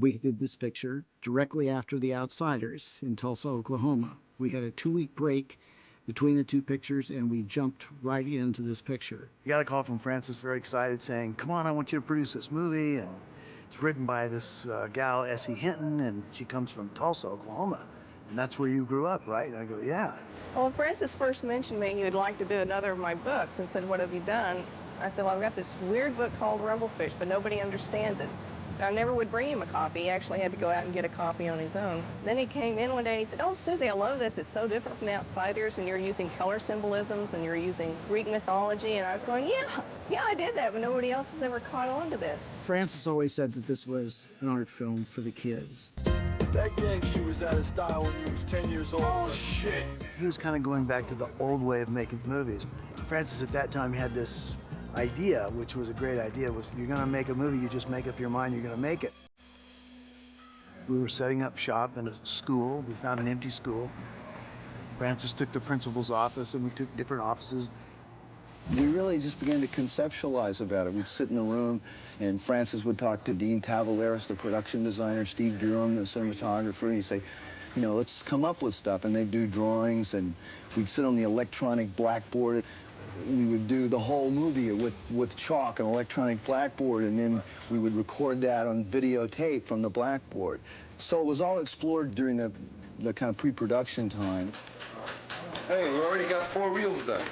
We did this picture directly after The Outsiders in Tulsa, Oklahoma. We had a 2-week break between the two pictures, and we jumped right into this picture. We got a call from Francis, very excited, saying, come on, I want you to produce this movie. And it's written by this gal, S.E. Hinton, and she comes from Tulsa, Oklahoma. And that's where you grew up, right? And I go, yeah. Well, when Francis first mentioned me, he would like to do another of my books and said, what have you done? I said, well, I've got this weird book called Rumblefish, but nobody understands it. I never would bring him a copy. He actually had to go out and get a copy on his own. Then he came in one day and he said, oh, Susie, I love this. It's so different from The Outsiders, and you're using color symbolisms, and you're using Greek mythology. And I was going, yeah, I did that, but nobody else has ever caught on to this. Francis always said that this was an art film for the kids. That gang she was out of style when he was 10 years old. Oh, shit. He was kind of going back to the old way of making movies. Francis at that time had this idea, which was a great idea, was if you're gonna make a movie, you just make up your mind you're gonna make it. We were setting up shop in a school. We found an empty school. Francis took the principal's office, and we took different offices. We really just began to conceptualize about it. We'd sit in a room, and Francis would talk to Dean Tavaleris, the production designer, Steve Durham, the cinematographer, and he'd say, you know, let's come up with stuff. And they'd do drawings, and we'd sit on the electronic blackboard. We would do the whole movie with chalk and electronic blackboard, and then we would record that on videotape from the blackboard. So it was all explored during the kind of pre-production time. Hey, we already got 4 reels done.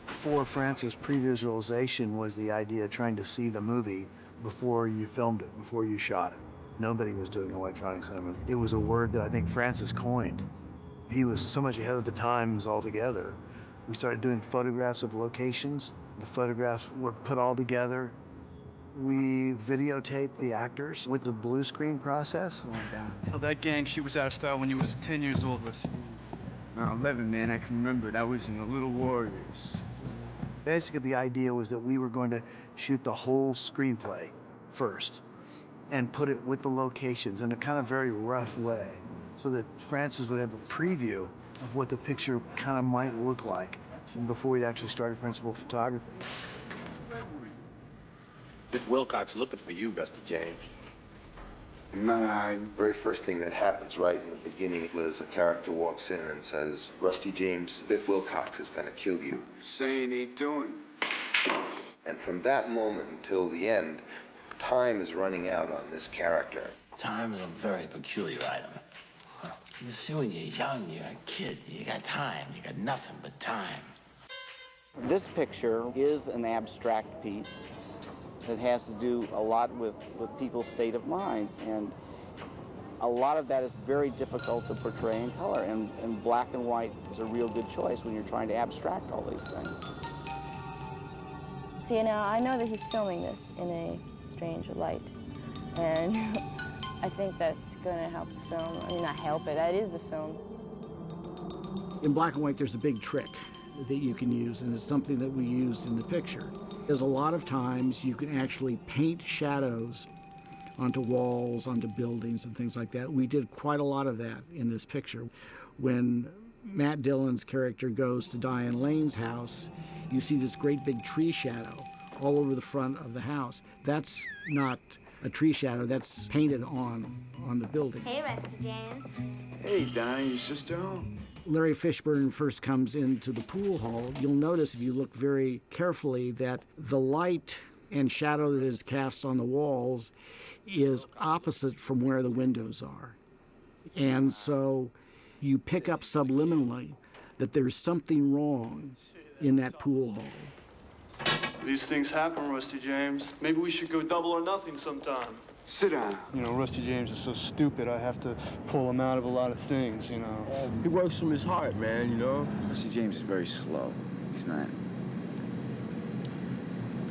For Francis, pre-visualization was the idea of trying to see the movie before you filmed it, before you shot it. Nobody was doing electronic cinema. It was a word that I think Francis coined. He was so much ahead of the times altogether. We started doing photographs of locations. The photographs were put all together. We videotaped the actors with the blue screen process. Oh, that gang, she was out of style when he was 10 years old. Around 11, man, I can remember. That was in the Little Warriors. Basically, the idea was that we were going to shoot the whole screenplay first and put it with the locations in a kind of very rough way so that Francis would have a preview of what the picture kind of might look like before we'd actually started principal photography. Biff Wilcox looking for you, Rusty James. Nah, Very first thing that happens right in the beginning was a character walks in and says, Rusty James, Biff Wilcox is gonna kill you. saying he doing. And from that moment until the end, time is running out on this character. Time is a very peculiar item. You see, when you're young, you're a kid, you got time, you got nothing but time. This picture is an abstract piece that has to do a lot with people's state of minds, and a lot of that is very difficult to portray in color, and black and white is a real good choice when you're trying to abstract all these things. See, now I know that he's filming this in a strange light, and I think that's going to help the film. I mean, not help it, that is the film. In black and white, there's a big trick that you can use, and it's something that we use in the picture. There's a lot of times you can actually paint shadows onto walls, onto buildings, and things like that. We did quite a lot of that in this picture. When Matt Dillon's character goes to Diane Lane's house, you see this great big tree shadow all over the front of the house. That's not a tree shadow, that's painted on the building. Hey, Rusty James. Hey, Diane, your sister home? Larry Fishburne first comes into the pool hall. You'll notice if you look very carefully that the light and shadow that is cast on the walls is opposite from where the windows are. And so you pick up subliminally that there's something wrong in that pool hall. These things happen, Rusty James. Maybe we should go double or nothing sometime. Sit down. You know, Rusty James is so stupid, I have to pull him out of a lot of things, you know. He works from his heart, man, you know? Rusty James is very slow. He's not...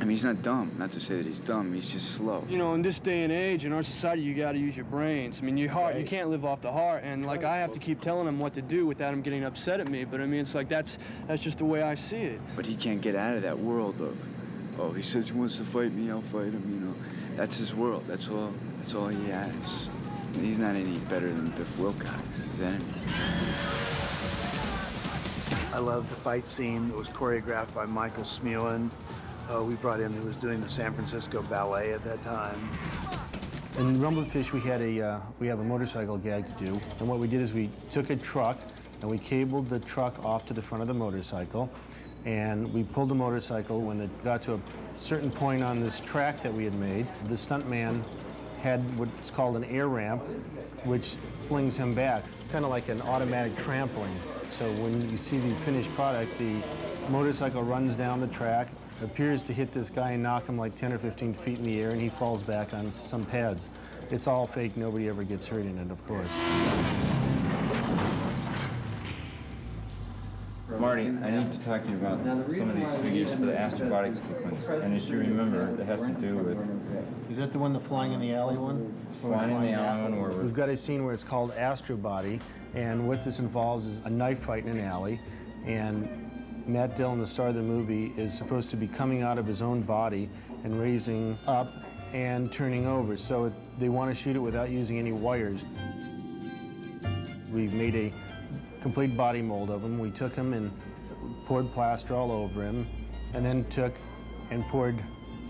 I mean, he's not dumb. Not to say that he's dumb, he's just slow. You know, in this day and age, in our society, you gotta use your brains. I mean, your heart, you can't live off the heart, and like, I have to keep telling him what to do without him getting upset at me, but I mean, it's like, that's just the way I see it. But he can't get out of that world of, oh, he says he wants to fight me, I'll fight him, you know. That's his world, that's all he has. And he's not any better than Biff Wilcox, his enemy. I love the fight scene that was choreographed by Michael Smulen. We brought him, who was doing the San Francisco Ballet at that time. In Rumblefish, we have a motorcycle gag to do, and what we did is we took a truck and we cabled the truck off to the front of the motorcycle, and we pulled the motorcycle. When it got to a certain point on this track that we had made, the stuntman had what's called an air ramp, which flings him back. It's kind of like an automatic trampoline. So when you see the finished product, the motorcycle runs down the track, appears to hit this guy and knock him like 10 or 15 feet in the air, and he falls back on some pads. It's all fake. Nobody ever gets hurt in it, of course. Marty, I need to talk to you about some of these figures for the astrobotic sequence. And as you remember, that has to do with... Is that the one, the flying in the alley one? Flying in the alley one where we've got a scene where it's called Astrobody, and what this involves is a knife fight in an alley, and Matt Dillon, the star of the movie, is supposed to be coming out of his own body and raising up and turning over. So they want to shoot it without using any wires. We've made a complete body mold of him. We took him and poured plaster all over him, and then took and poured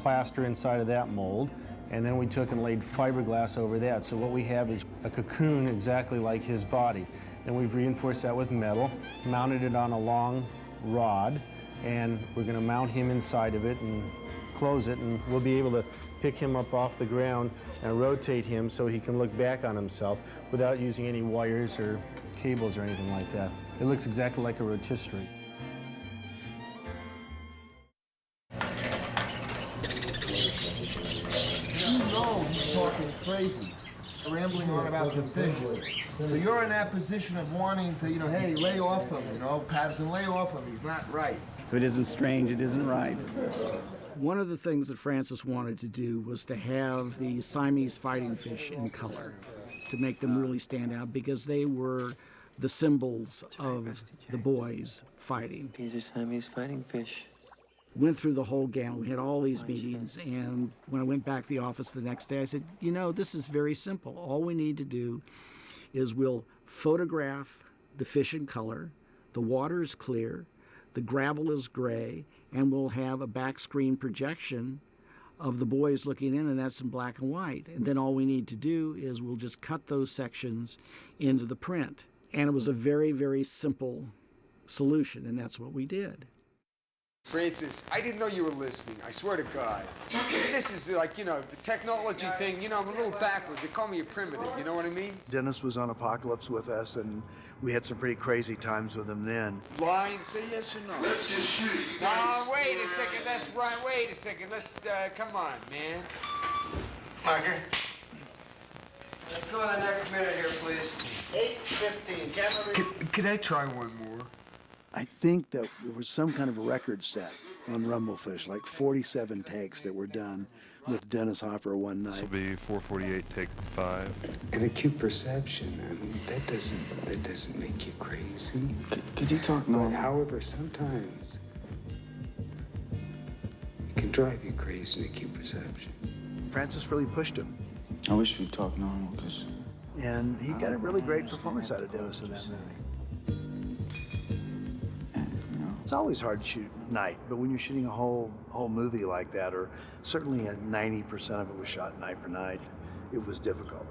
plaster inside of that mold, and then we took and laid fiberglass over that. So what we have is a cocoon exactly like his body. And we've reinforced that with metal, mounted it on a long rod, and we're going to mount him inside of it and close it, and we'll be able to pick him up off the ground and rotate him so he can look back on himself without using any wires or cables or anything like that. It looks exactly like a rotisserie. You know he's talking crazy, rambling on about the fish. So you're in that position of wanting to, hey, lay off him, Patterson, lay off him, he's not right. If it isn't strange, it isn't right. One of the things that Francis wanted to do was to have the Siamese fighting fish in color, to make them really stand out, because they were the symbols of the boys fighting. These are Siamese fighting fish. Went through the whole gamut. We had all these meetings, and when I went back to the office the next day, I said, this is very simple. All we need to do is we'll photograph the fish in color, the water is clear, the gravel is gray, and we'll have a back screen projection of the boys looking in, and that's in black and white. And then all we need to do is we'll just cut those sections into the print. And it was a very, very simple solution, and that's what we did. Francis, I didn't know you were listening. I swear to God. And this is like, the technology thing. I'm a little backwards. They call me a primitive. You know what I mean? Dennis was on Apocalypse with us, and we had some pretty crazy times with him then. Line, say yes or no. Let's just shoot. No, wait a second. That's right. Wait a second. Let's, come on, man. Parker. Let's go on the next minute here, please. 8:15. Camera. Could I try one more? I think that there was some kind of a record set on Rumblefish, like 47 takes that were done with Dennis Hopper one night. This will be 448, take 5. An acute perception, I mean, that doesn't make you crazy. Could you talk more? But however, sometimes it can drive you crazy, an acute perception. Francis really pushed him. I wish we'd talk normal, because... And he got a really great performance out of Dennis in that movie. It's always hard to shoot at night, but when you're shooting a whole movie like that, or certainly 90% of it was shot night for night, it was difficult.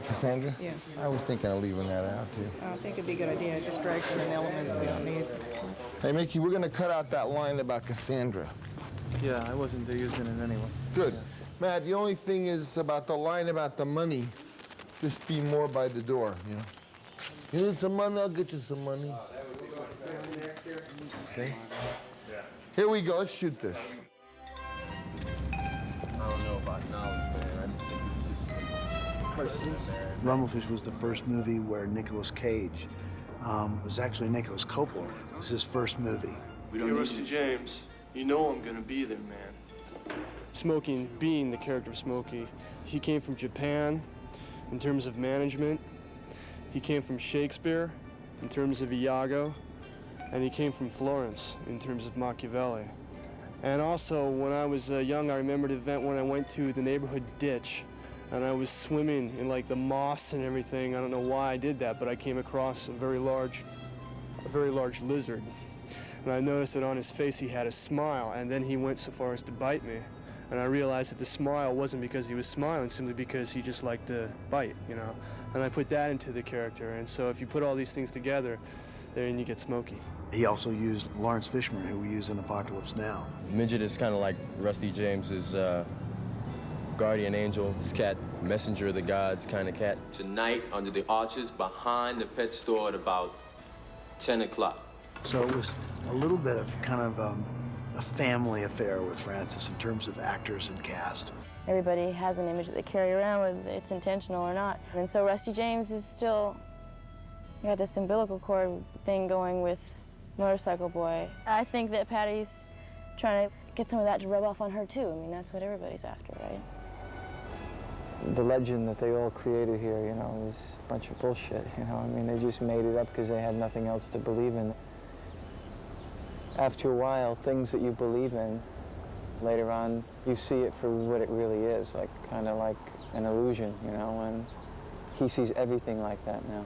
Cassandra? Yeah. I was thinking of leaving that out, too. I think it'd be a good idea. It distracts from an element that we don't need. Hey, Mickey, we're going to cut out that line about Cassandra. Yeah, I wasn't using it anyway. Good. Matt, the only thing is about the line about the money, just be more by the door, You need some money, I'll get you some money. Okay? Here we go, let's shoot this. I don't know about knowledge, man. I just think it's just... Rumblefish was the first movie where Nicolas Cage was actually Nicolas Coppola. It was his first movie. Hey, Rusty James, you know I'm gonna be there, man. Smokey, being the character of Smokey, he came from Japan in terms of management. He came from Shakespeare in terms of Iago, and he came from Florence in terms of Machiavelli. And also, when I was young, I remember the event when I went to the neighborhood ditch, and I was swimming in like the moss and everything. I don't know why I did that, but I came across a very large lizard. And I noticed that on his face he had a smile, and then he went so far as to bite me. And I realized that the smile wasn't because he was smiling, simply because he just liked to bite, you know. And I put that into the character. And so if you put all these things together, then you get Smokey. He also used Laurence Fishburne, who we use in Apocalypse Now. Midget is kind of like Rusty James's guardian angel, this cat, messenger of the gods kind of cat. Tonight, under the arches behind the pet store at about 10 o'clock. So it was a little bit of kind of a family affair with Francis in terms of actors and cast. Everybody has an image that they carry around, whether it's intentional or not. And so Rusty James is still, you got this umbilical cord thing going with Motorcycle Boy. I think that Patty's trying to get some of that to rub off on her too. I mean, that's what everybody's after, right? The legend that they all created here, you know, is a bunch of bullshit, you know. I mean, they just made it up because they had nothing else to believe in. After a while, things that you believe in, later on, you see it for what it really is, like kind of like an illusion, you know, and he sees everything like that now.